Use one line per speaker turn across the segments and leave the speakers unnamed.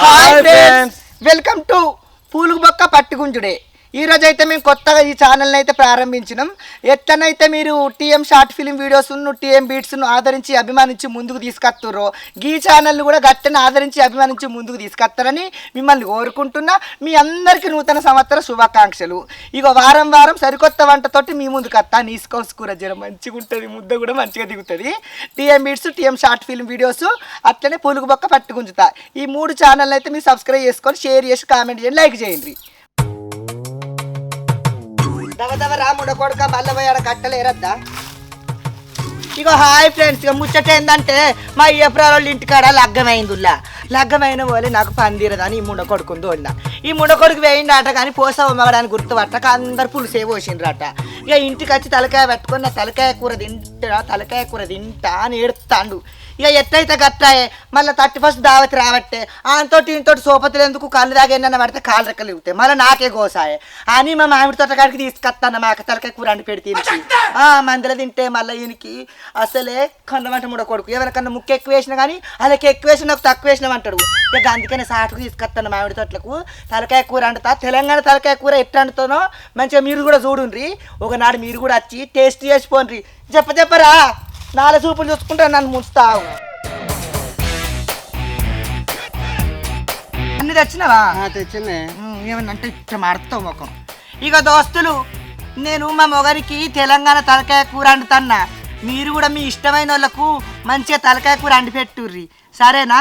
Hi friends, welcome to పూలుగు బొక్క పట్టుగుంజుడే. ఈ రోజు అయితే మేము కొత్తగా ఈ ఛానల్ని అయితే ప్రారంభించినాం. ఎట్లనైతే మీరు టీఎం షార్ట్ ఫిల్మ్ వీడియోస్ను టీఎం బీట్స్ను ఆదరించి అభిమానించి ముందుకు తీసుకొస్తుర్రో ఈ ఛానల్ని కూడా గట్టని ఆదరించి అభిమానించి ముందుకు తీసుకొస్తారని మిమ్మల్ని కోరుకుంటున్నా. మీ అందరికీ నూతన సంవత్సర శుభాకాంక్షలు. ఇక వారం వారం సరికొత్త వంటతోటి మీ ముందుకు వస్తా. నీసుకోవచ్చు కూర జర మంచిగా ఉంటుంది, ముద్ద కూడా మంచిగా దిగుతుంది. TM beats, TM short film videos, అట్లనే పూలుగు బొక్క పట్టుగుంజుతా. ఈ 3 ఛానల్ అయితే మీరు సబ్స్క్రైబ్ చేసుకొని షేర్ చేసి కామెంట్ చేయండి, లైక్ చేయండి. దవదవ రాముడు కొడుక మల్లబోయాడ కట్టలేరద్దా. ఇగో హాయ్ ఫ్రెండ్స్, ఇక ముచ్చట ఏంటంటే మా ఏప్రిల్ వాళ్ళ ఇంటికాడ లగ్గమైందిలా. లగ్గమైన పోలే నాకు పందిరదని ఈ ముండ కొడుకుంది వాళ్ళ. ఈ ముండ కొడుకు వేయిండట కానీ పోసావు మగడానికి గుర్తుపట్టక అందరు పులుసే పోసిండ్రట. ఇక ఇంటికి వచ్చి తలకాయ పెట్టుకొని నా తలకాయ కూర తింటా అని ఏడుతాండు. ఇక ఎట్లయితే గట్టాయే మళ్ళీ 31st దావతి రాబట్టే ఆంతోటి ఇంతోటి సోపతులు ఎందుకు కళ్ళు దాగేనన్న పడితే కాళ్ళు రెక్కలు ఇగుతాయి, మళ్ళీ నాకే గోసాయే అని మా మామిడి తోటకాడికి తీసుకొస్తాను. మా అక్క తలకాయ కూర అండి పెడితే మందులో తింటే మళ్ళీ ఈయనకి అసలే కన్నమంట ముడ కొడుకు. ఎవరికన్నా ముక్క ఎక్కువ వేసినా కానీ అలాగే ఎక్కువ వేసిన నాకు తక్కువ వేసినామంటాడు. ఇక అందుకనే సాటుకు తీసుకొస్తాను మామిడి తోటలకు తలకాయ కూర అంటుతా. తెలంగాణ తలకాయ కూర ఎట్లా అంటుతానో మంచిగా మీరు కూడా చూడుండ్రి. ఒకనాడు మీరు కూడా వచ్చి టేస్ట్ చేసిపోండి. చెప్పరా 4 చూపులు చూసుకుంటా నన్ను ముంచుతావు. అన్ని తెచ్చినావా?
తెచ్చింది.
ఏమన్నంటే ఇట్లా మారుతావు ముఖం. ఇక దోస్తులు, నేను మా మొగరికి తెలంగాణ తలకాయ కూర వండుతున్నా. మీరు కూడా మీ ఇష్టమైన వాళ్ళకు మంచిగా తలకాయ కూర వండి పెట్టుర్రి, సరేనా?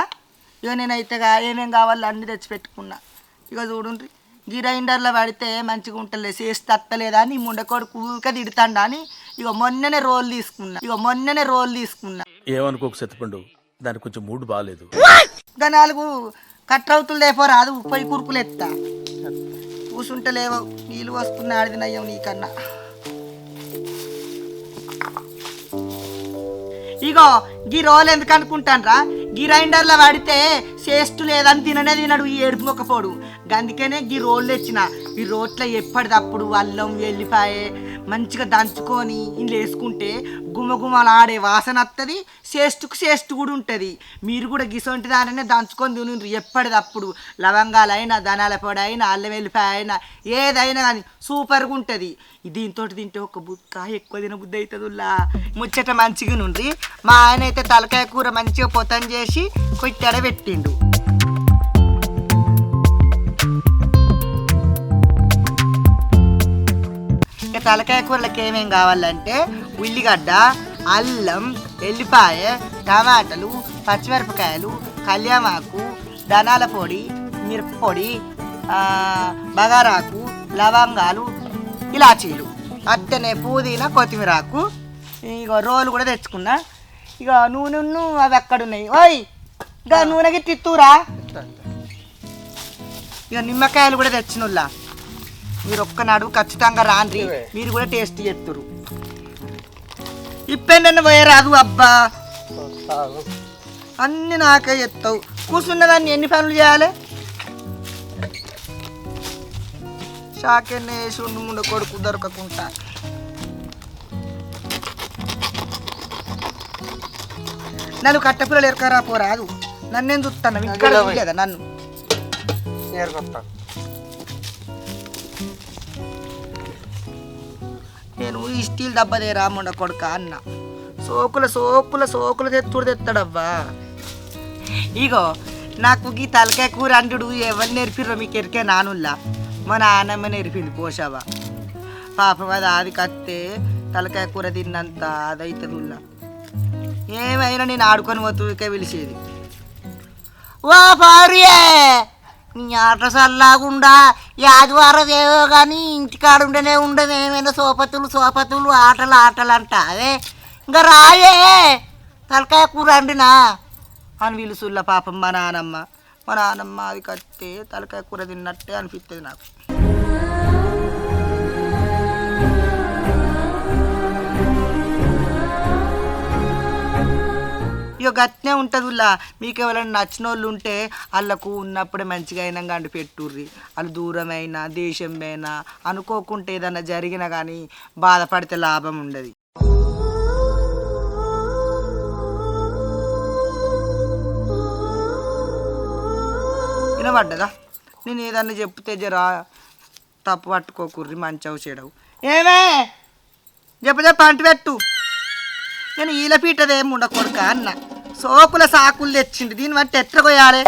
ఇక నేనైతే ఏమేం కావాలో అన్ని తెచ్చి పెట్టుకున్నా. ఇక చూడుండ్రి, గ్రైండర్లో పడితే మంచిగా ఉంటలే, చేసి తత్తలేదా అని ముండకోడు కూక తిడుతాండా అని ఇక మొన్ననే రోల్ తీసుకున్నా.
ఏమనుకోకు సత్తిపండు, దానికి కొంచెం మూడు బాగాలేదు.
ఇంకా 4 కట్రవుతులు లేపోరా, అది ఉప్పై కురుకులు ఎత్తా. కూసుంటలేవో నీళ్ళు వస్తున్నా ఆడిది నయ్యం నీకన్నా. ఇగో గీ రోల్ ఎందుకు అనుకుంటాన్రా, గ్రైండర్లో వాడితే చేస్తూ లేదని తినడు ఈ ఏడుపు మొక్కపోడు. అందుకనే గీ రోళ్ళు తెచ్చిన. ఈ రోట్లో ఎప్పటిదప్పుడు అల్లం వెల్లిపాయే మంచిగా దంచుకొని ఇంట్లో వేసుకుంటే గుమగుమలాడే వాసన వస్తుంది, చేస్తు కూడా ఉంటుంది. మీరు కూడా గిసొంటి దానినే దంచుకొని తినండి ఎప్పటిదప్పుడు. లవంగాలైనా ధనాల పొడి అయినా అల్లం వెల్లిపాయ అయినా ఏదైనా కానీ సూపర్గా ఉంటుంది. దీంతో తింటే ఒక బుక్క ఎక్కువ తినబుద్ధి అవుతుందిలా. ముచ్చట మంచిగా నుండి మా ఆయన అయితే తలకాయ కూర మంచిగా పొతం చేసి కొట్టెడ పెట్టిండు. ఇక తలకాయ కూరలకు ఏమేం కావాలంటే ఉల్లిగడ్డ, అల్లం, ఎల్లిపాయ, టమాటాలు, పచ్చిమిరపకాయలు, కళ్యామాకు, ధనాల పొడి, మిరప్పొడి, బగారాకు, లవంగాలు, ఇలాచీలు, అట్టనే పుదీనా, కొత్తిమీరాకు. ఇక రోలు కూడా తెచ్చుకున్నా. ఇక నూనె అవి ఎక్కడున్నాయి? ఓయ్ ఇక నూనె గిట్టి ఇత్తురా. ఇక నిమ్మకాయలు కూడా తెచ్చినుల్లా. మీరు ఒక్కనాడు ఖచ్చితంగా రాండ్రి, మీరు కూడా టేస్ట్ చేస్తురు. ఇప్పెండన్న పోయరాదు అబ్బా, అన్ని నాకే చెప్తావు. కూర్చున్నదాన్ని ఎన్ని పనులు చేయాలి? షాకెన్నే వేసి ముండ కొడుకు దొరకకుండా. నన్ను కట్టెపిల్లలు ఎరకరా పోరాదు, నన్నేం చూస్తాను ఇక్కడ లేదా నన్ను. నేను ఈ స్టీల్ డబ్బదే రాముండ కొడుక అన్న. సోకుల తెస్తాడబ్బా. ఇగో నాకు ఈ తలకాయ కూర అంటుడు ఎవరు నేర్పిర్రో మీకు ఎరికే నానుల్లా. మా నాన్నమ్మ నేర్పింది పోషావా. పాపం అది ఆది కత్తే తలకాయ కూర తిన్నంత అదైతుందిలా. ఏమైనా నేను ఆడుకొని పోతుకే పిలిచేది. ఓ భార్యే నీ ఆట సల్లాగుండా ఆదివారం ఏవో కానీ ఇంటికాడుండనే ఉండదు. ఏమైనా సోపతులు ఆటలు అంట. అదే ఇంకా రాయే తలకాయ కూర అండినా అని పిలుసుల్లా. పాపం మా నాన్నమ్మ అది కట్టే తలకాయ కూర తిన్నట్టే అనిపిస్తుంది నాకు. ఇక గట్నే ఉంటుందిలా. మీకు ఎవరైనా నచ్చిన వాళ్ళు ఉంటే వాళ్ళకు ఉన్నప్పుడే మంచిగా అయినా కండి పెట్టుర్రి. వాళ్ళు దూరమైనా దేశమైనా అనుకోకుంటే ఏదన్నా జరిగినా కానీ బాధపడితే లాభం ఉండదు. వినబడ్డదా? నేను ఏదన్నా చెప్తే జరా తప్పు పట్టుకోకుర్రి, మంచవు చెడవు. ఏమే చెప్ప అంటు పెట్టు. నేను ఈల పీటదేం ఉండకూడక అన్న సోకుల సాకులు తెచ్చిండు, దీన్ని బట్టి ఎట్లా పోయాలి?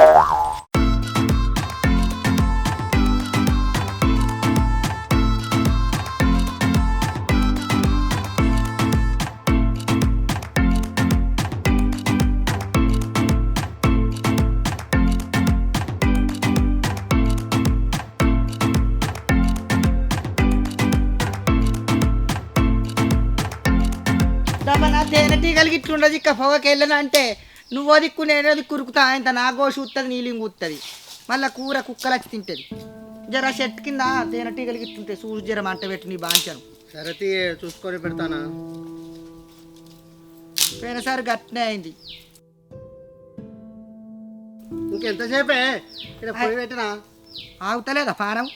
నా తేనెటీగలు గిట్లుండదు ఇక పొగకి వెళ్ళను అంటే నువ్వో దిక్కు నేనో దిక్కు ఉరుకుతా, ఇంత నా గోషు ఉత్తది నీలింగు ఉత్తది, మళ్ళీ కూర కుక్కలు వచ్చి తింటుంది. జర చెట్టు కింద తేనెటీగలు గిట్లుంటాయి, చూసి జర మంట పెట్టు నీ బాంచాను.
సరే చూసుకొని పెడతానా.
పోయినసారి గట్నే అయింది.
ఇంకెంతసేపే ఇక్కడ పొయ్యి పెట్టినా
ఆగుతలేదా పానం?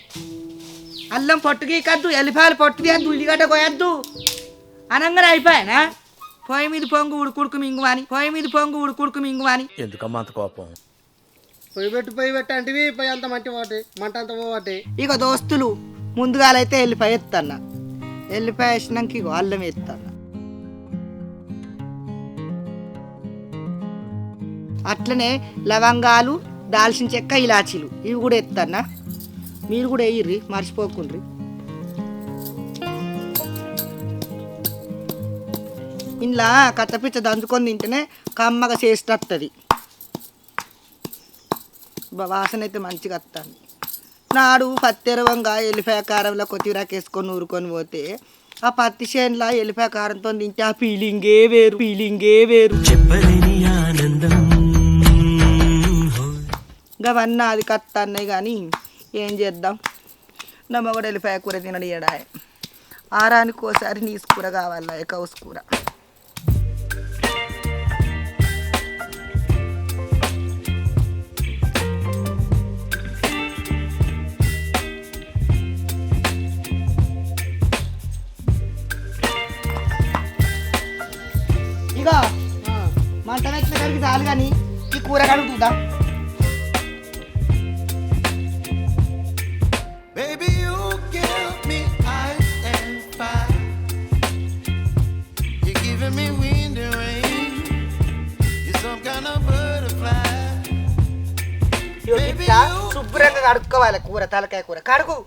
అల్లం పొట్టుకి కద్దు, ఎల్లిపాయలు పొట్టు తీయద్దు, ఉల్లిగడ్డ కోయద్దు అనంగానే అయిపోయానా? పొయ్యి మీద పొంగు ఉడుకుడుకు మింగువాని, పొయ్యి మీద పొంగు ఉడుకుడుకు మింగువాని.
ఎందుకమ్మా అంత కోపం?
పొయ్యి పెట్టు అంటివి పొయ్యి అంత మంట అంత పోవాటి.
ఇక దోస్తులు ముందుగాలైతే ఎల్లిపాయ ఎత్తన్న, ఎల్లిపాయ వేసినాక ఇగో అల్లం ఎత్తన్న, అట్లనే లవంగాలు, దాల్చిన చెక్క, ఇలాచీలు ఇవి కూడా ఎత్తన్న. మీరు కూడా వేయిర్రి, మర్చిపోకుండ్రి. ఇంట్లో కచ్చపిచ్చ దంచుకొని తింటేనే కమ్మగా చేసేటది, వాసన అయితే మంచిగా వస్తుంది. నాడు పత్తి ఎరవంగా ఎల్లిపాయ కారంలో కొత్తిమీరాకు వేసుకొని ఊరుకొని పోతే ఆ పత్తి చేనులో ఎల్లిపాయ కారంతో తింటే ఆ ఫీలింగే వేరు. అవన్నీ అది కత్త అన్నాయి కానీ ఏం చేద్దాం, నమ్మ కూడా ఎల్లిపాయ కూర తినడియడా. ఆరానికి ఒకసారి నీసు కూర కావాలా, కౌసు కూర. ఇక మంట వచ్చిన కలిగి చాలు కానీ ఈ కూర కడుగుతుందా? శుభ్రంగా కడుక్కోవాలి కూర, తలకాయ కూర కడుగు.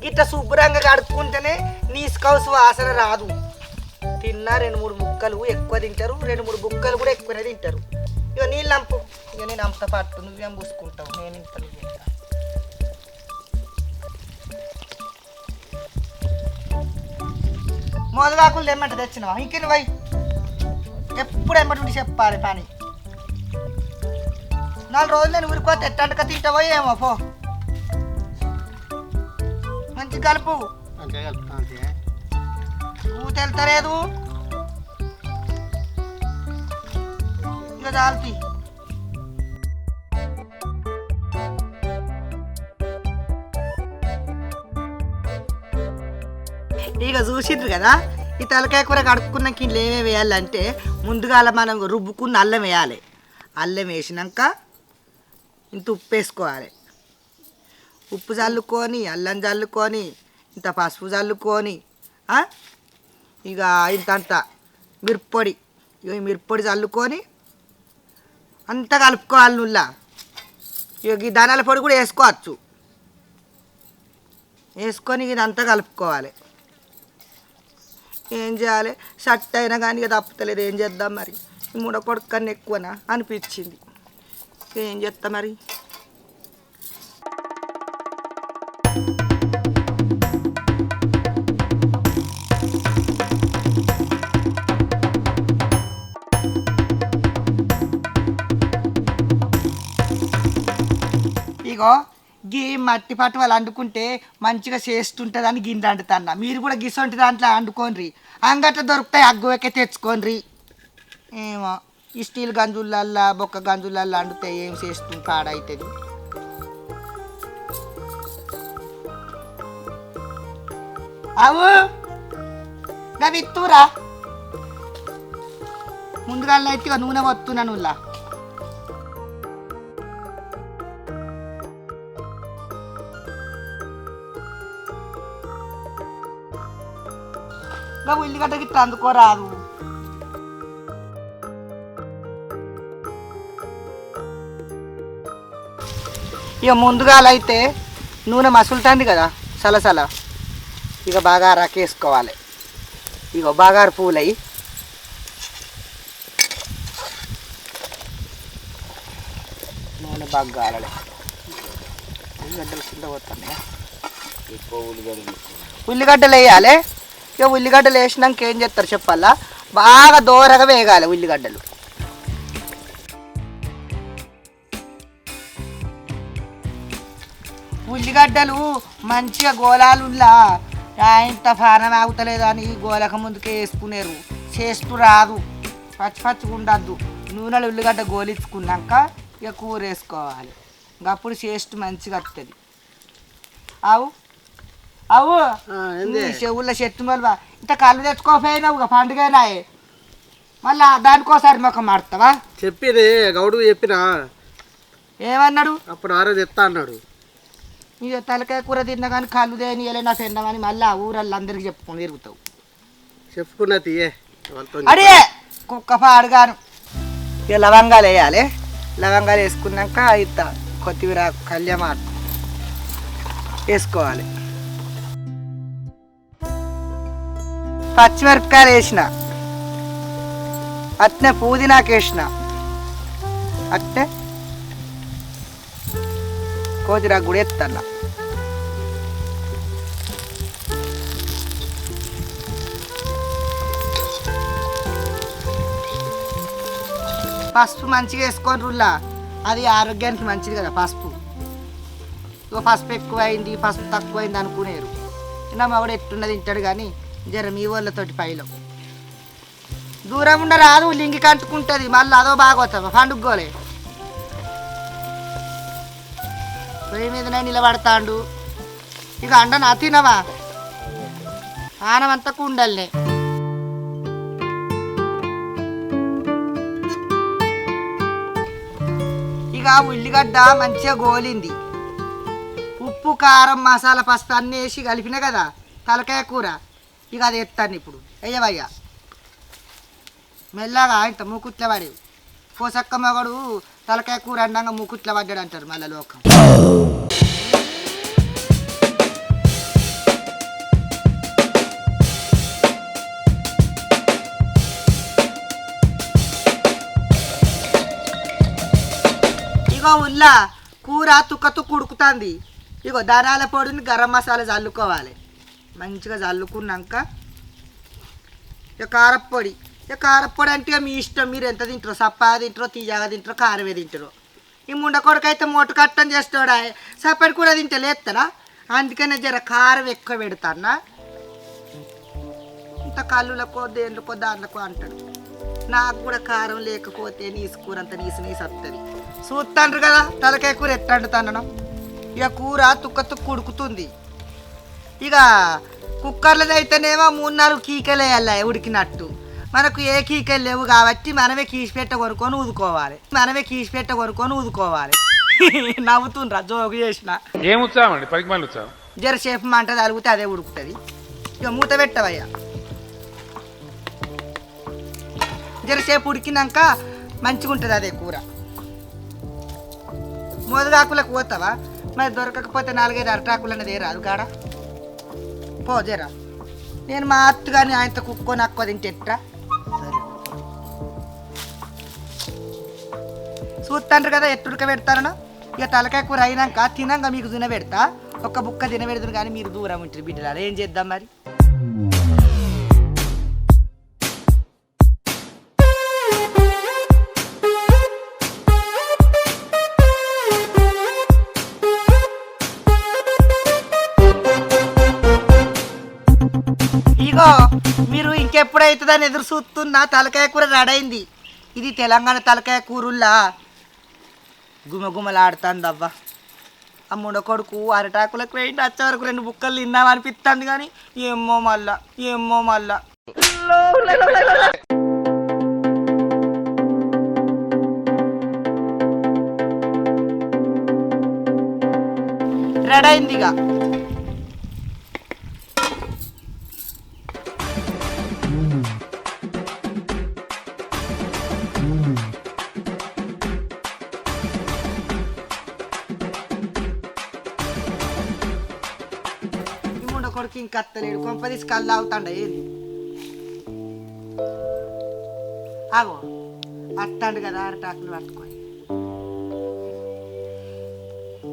ఇట్లా శుభ్రంగా కడుక్కుంటేనే నీసు కౌసు వాసన రాదు. తిన్నా 2-3 ముక్కలు ఎక్కువ తింటారు, 2-3 బుక్కలు కూడా ఎక్కువనే తింటారు. ఇక నీళ్ళు నంపు, ఇక నేను అంత పట్టు, నువ్వేం పూసుకుంటావు, నేను ఇంత మొదలాకులు తెమ్మంట తెచ్చినవా? ఇంకెన్ని వై ఎప్పుడు ఎమ్మటి చెప్పాలి పని. 4 రోజులు నేను ఊరికోతే ఎట్టంటక తింటావో ఏమో. పో మంచి కలుపు, నువ్వు తెలుతలేదు ఇక చాలుతీ. ఇక చూసిండ్రు కదా, ఈ తలకాయ కూర కడుక్కున్నాక ఇంట్లో ఏమేమి వేయాలంటే ముందుగా మనం రుబ్బుకున్న అల్లం వేయాలి. అల్లం వేసినాక ఇంత ఉప్పు వేసుకోవాలి. ఉప్పు చల్లుకొని, అల్లం చల్లుకొని, ఇంత పసుపు చల్లుకొని, ఇక ఇంతంత మిరప్పొడి, ఇక మిరప్పొడి చల్లుకొని అంతా కలుపుకోవాలి. నుల్లా ఇక ఈ ధనాల పొడి కూడా వేసుకోవచ్చు. వేసుకొని ఇదంతా కలుపుకోవాలి. ఏం చేయాలి, షట్ అయినా కానీ ఇక తప్పుతలేదు, ఏం చేద్దాం మరి. ముడకొడుకు కన్నా ఎక్కువనా అనిపించింది, ఏం చేస్తా మరి. ఇగో గీ మట్టి పట్టు వాళ్ళు వండుకుంటే మంచిగా చేస్తుంటుంది అని గిన్నె వండుతున్నా. మీరు కూడా గిసొంటి దాంట్లో వండుకోండి, అంగట్లో దొరుకుతాయి, అగ్గువకే తెచ్చుకోండి. ఏమో ఈ స్టీల్ గంజులల్లా బొక్క గంజులల్లా వండితే ఏం చేస్తుంది, పాడవుతుంది. అవు విత్తురా ముందుగా అయితే ఇక నూనె వస్తున్నాను ఉల్లా ఇంకా ఉల్లిగడ్డ గిట్ట అందుకోరాదు. ఇక ముందుగా అయితే నూనె మసులుతుంది కదా సలసల, ఇక బాగా రకేసుకోవాలి. ఇక బాగారు పూలయి నూనె బాగా గాలాలి. ఉల్లిగడ్డలు కింద పోతున్నాయా? ఉల్లిగడ్డలు వేయాలి. ఇక ఉల్లిగడ్డలు వేసినాక ఏం చేస్తారు చెప్పాలా, బాగా దోరగా వేగాలి ఉల్లిగడ్డలు. ఉల్లిగడ్డలు మంచిగా గోళాలుల్లా ఇంత ఫానం ఆగుతలేదు అని గోలక ముందుకే వేసుకునేరు. చేస్తూ రాదు, పచ్చి పచ్చిగా ఉండద్దు. నూనెలు ఉల్లిగడ్డ గోలించుకున్నాక ఇక కూర వేసుకోవాలి. అప్పుడు చేస్ట్ మంచిగా వస్తుంది. అవు అవు చెవుల్లో చెట్టు మళ్ళీ ఇంత కళ్ళు తెచ్చుకోపోయినావు పండుగనాయే, మళ్ళా దానికోసారి మొక్క మాడతావా?
చెప్పిదే గౌడు చెప్పినా.
ఏమన్నాడు?
అప్పుడు ఆ రోజు ఎత్తా అన్నాడు.
ఇక తలకాయ కూర తిన్నా కానీ కళ్ళు దేనియలే నా తిన్నామని మళ్ళీ ఆ ఊరల్లో అందరికి చెప్పుకొని తిరుగుతావు.
చెప్పుకున్నా తీయే
అడే కుక్క పాడుగాను. ఇక లవంగాలు వేయాలి. లవంగాలు వేసుకున్నాక ఇంత కొత్తిమీర కళ్యాణ వేసుకోవాలి. పచ్చిమిరపకాయలు వేసిన, అట్నే పుదీనాకు వేసిన, అట్నే కోతిరాకు కూడా ఎత్తన్నా. పసుపు మంచిగా వేసుకొని రుల్లా, అది ఆరోగ్యానికి మంచిది కదా పసుపు. ఇక పసుపు ఎక్కువైంది పసుపు తక్కువైంది అనుకునేరు. నా మగడు ఎట్టున్నది తింటాడు కానీ జర మీ వాళ్ళతోటి పైలో దూరం ఉన్న రాదు, లింగి కంటుకుంటుంది. మళ్ళీ అదో బాగోతావా పండుగోలే. పొయ్యి మీదనే నిలబడతాడు. ఇక అండ నా తినవా ఆనమంతా కుండల్నే. ఇక ఉల్లిగడ్డ మంచిగా గోలింది. ఉప్పు కారం మసాలా పసుపు అన్నీ వేసి కలిపిన కదా తలకాయ కూర. ఇక అది ఎత్తాను ఇప్పుడు. అయ్యవయ్యా మెల్లగా ఇంత మూకుట్ల పడి పోసక్క మగడు తలకాయ కూర అన్నాక మూకుట్ల పడ్డాడు అంటారు మళ్ళీ లోకం. ఇగో ఉల్లా కూర తుక్క తుక్కు ఉడుకుతుంది. ఇగో ధనాల పొడిని గరం మసాలా చల్లుకోవాలి. మంచిగా చల్లుకున్నాక ఇక కారప్పొడి. ఇక కారప్పొడి అంటే మీ ఇష్టం, మీరు ఎంత తింటారో, సప్పగా తింటారో, తీయగా తింటారో, కారమే తింటారో. ఈ ముండకొడకైతే మోటు కట్టం చేస్తాడా, సప్పటి కూడా తింటే లేస్తారా. అందుకనే జర కారం ఎక్కువ పెడతానా. ఇంత కళ్ళులకో దేంట్లకో దాంట్లకో అంటాడు. నాకు కూడా కారం లేకపోతే నీసు కూర అంత నీసు నీసు వస్తుంది. చూస్తాండ్రు కదా తలకాయ కూర ఎట్లా వండుతాను. ఇక కూర తుక్క తుక్కు ఉడుకుతుంది. ఇక కుక్కర్లో అయితేనేమో 3-4 కీకలు వేయాలి ఉడికినట్టు. మనకు ఏ కీకలు లేవు కాబట్టి మనమే కీసిపెట్ట కొనుక్కొని ఊదుకోవాలి. నవ్వుతుండ్రా జోగు చేసిన.
ఏం ఉత్సాహం అండి, పరిమాణాలు ఉత్సాహం.
జరసేపు మంట తలిగితే అదే ఉడుకుతుంది. ఇక మూత పెట్టవయ్యా. జరసేపు ఉడికినాక మంచిగా ఉంటుంది అదే కూర. మోదగాకులకు పోతావా మరి? దొరకకపోతే 4-5 అరటాకులు అన్నది రాదు కాడ పో జరా. నేను మా అత్త కానీ ఆయనతో కుక్కొని అక్కువ తింటే ఎట్రా. చూస్తాండ్రు కదా ఎట్టుడిక పెడతారనో. ఇక తలకాయ కూర అయినాక తినంగా మీకు తినబెడతా. ఒక్క బుక్క తినబెడతాను కానీ మీరు దూరం ఉంటారు బిడ్డలారా. ఏం చేద్దాం మరి? ఇగో మీరు ఇంకెప్పుడైతుందని ఎదురు చూస్తున్నా తలకాయ కూర రెడైంది. ఇది తెలంగాణ తలకాయ కూరల్లా గుమగుమలాడుతుంది అవ్వ. ఆ ముండ కొడుకు అరటాకులకు వేయండి వచ్చే వరకు 2 బుక్కలు తిన్నామనిపిస్తుంది కానీ ఏమో మళ్ళా. రెడీ అయింది ఇక. కొడుకు ఇంక అత్తలేడు, కొంప తీసి కళ్ళు అవుతాండ ఏంది ఆగో అత్తాండు కదా అరటాకులు పట్టుకొని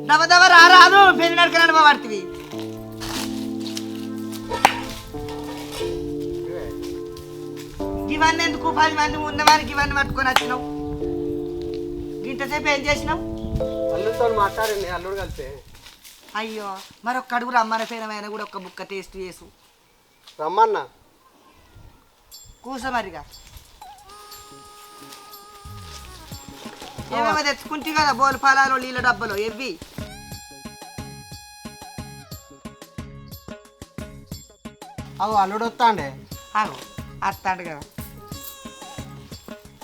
దవ దవ రారాదు పెళ్లి నడకనడు పడుతుంది. ఇవన్నీ ఎందుకు 10 మంది ఉన్నవారికి ఇవన్నీ పట్టుకొని వచ్చినావు? ఇంతసేపు ఏం చేసినావు?
అల్లుడితో మాట్లాడండి, అల్లుడు కలిపి.
అయ్యో మరొక్క అడుగు రమ్మన పేరమైన కూడా ఒక్క బుక్క టేస్ట్ చేసు.
రమ్మన్నా
కూస మరిగా ఏమేమో తెచ్చుకుంటే కదా బోలు ఫలాలు నీళ్ళ డబ్బలు ఎవ్వి.
అవు అల్లుడు వస్తా అండి.
ఆగు అత్తాడు కదా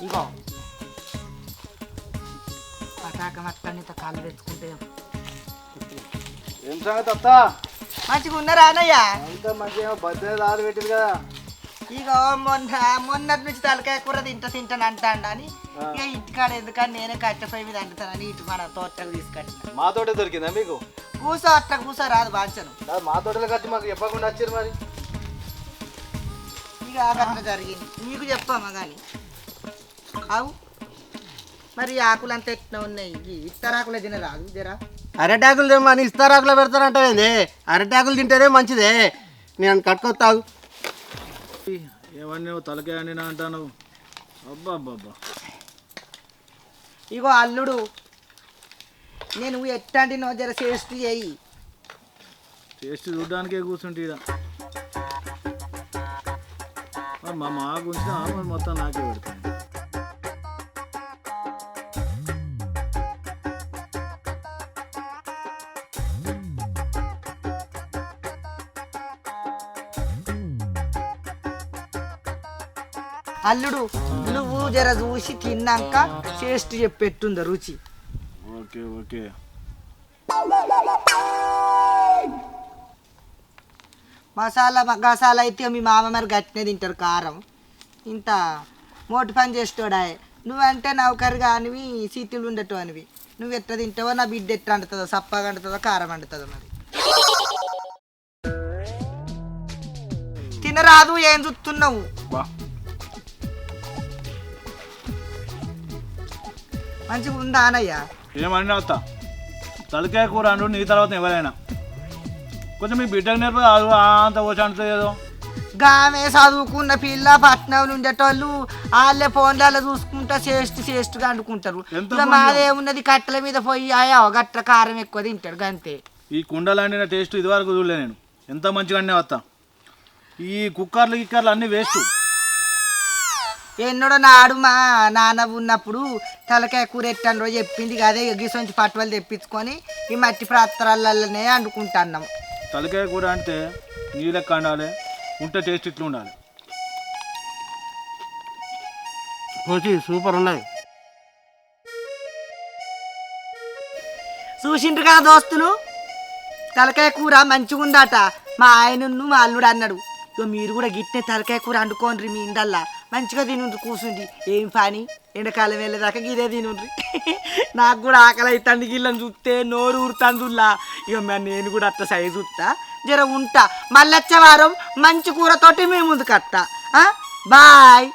ఇగో పటాకం అత్తాడితో కాళ్ళు తెచ్చుకుంటే
ఏం సంగతి అత్త?
మంచిగా ఉన్నారా అన్నయ్య?
అంతా మంచిగా బర్త్డే దారి పెట్టింది కదా.
ఇగో మొన్నటి నుంచి తలకాయ కూర తింటాను అంటాడు అని ఇక ఇంటికాడ ఎందుకని నేనే కట్టెపై మీద అంటుతానని ఇటు మన తోటలు తీసుకొచ్చిన.
మా తోటే దొరికిందా మీకు?
కూసో అట్లా కూసో రాదు బాంచను.
మా తోటలో కట్టి మాకు చెప్పకుండా వచ్చారు మరి.
ఇక అట్లా జరిగింది నీకు చెప్పామా కానీ. అవు మరి ఆకులంతా ఎట్లా ఉన్నాయి? ఇత్తరాకులు తినరాదు జరా.
అరటాకులు తెమ్మని ఇస్తారాకులో పెడతారంటే అరటాకులు తింటేనే మంచిదే. నేను కట్టుకొస్తావు.
ఏమన్నా తలకాయ అని అంటాను. అబ్బా అబ్బా
ఇగో అల్లుడు నేను ఎట్లాంటినో జర టేస్ట్ చేయి.
టేస్ట్ చూడడానికే కూర్చుంటే ఇక మా మా గుంచిన మొత్తం నాకే పెడతాను.
అల్లుడు నువ్వు జర చూసి తిన్నాక టేస్ట్ చెప్పెట్టుందా రుచి.
ఓకే ఓకే
మసాలా అయితే మీ మామ మరి గట్టినే తింటారు కారం. ఇంత మోటి పని చేస్తాడా? నువ్వంటే నౌకరుగా అనివి సీతులు ఉండటం అనివి. నువ్వు ఎట్లా తింటావో నా బిడ్డ ఎట్లా అంటుతుందో, సప్పగా అంటుతుందో కారం అంటుతుందో మరి. తినరాదు ఏం చూస్తున్నావు? మంచిగా ఉందా అనయ్య?
ఏమన్నా వస్తా తలకాయ కూర అంటూ నీ తర్వాత ఎవరైనా కొంచెం మీ బిడ్డకు నేర్ప అంత వచ్చి అంటుంది ఏదో.
గామే చదువుకున్న పిల్ల పట్నం ఉండేటోళ్ళు వాళ్ళే ఫోన్లలో చూసుకుంటా చేస్ట్గా అండుకుంటారు. ఇక మాదేమున్నది కట్టెల మీద పోయి ఆయా గట్ల కారం ఎక్కువ తింటాడు గంతే.
ఈ కుండలాంటి టేస్ట్ ఇదివరకు చూడలే నేను. ఎంత మంచిగా అన్నీ వస్తా. ఈ కుక్కర్లు అన్నీ వేస్ట్.
ఎన్నడో నాడు మా నాన్న ఉన్నప్పుడు తలకాయ కూర ఎట్టని రోజు చెప్పింది అదే గిసొంచి పట్టువలు తెప్పించుకొని ఈ మట్టి పాత్రలనే వండుకుంటున్నాం.
తలకాయ కూర అంటే నీళ్ళకి కండాలి, ఉంటే టేస్ట్ ఇట్లా ఉండాలి.
సూపర్ ఉన్నాయి.
చూసిండ్రు కదా దోస్తులు, తలకాయ కూర మంచిగా ఉందట. మా ఆయనను మా అల్లుడు అన్నాడు, ఇక మీరు కూడా గిట్నే తలకాయ కూర వండుకోండి మీ ఇండల్లా మంచిగా తినుండ్రి కూర్చుండి. ఏం పని ఎండాకాలం వెళ్ళేదాకా గిదే తినుండ్రి. నాకు కూడా ఆకలి అవుతుంది, గిళ్ళని చూస్తే నోరు ఊరుతుందిలా. ఇక నేను కూడా అట్లా సైజు చూస్తా, జర ఉంటా. మళ్ళీ వచ్చే వారం మంచి కూరతోటి మేము ముందుకు వస్తా. బాయ్.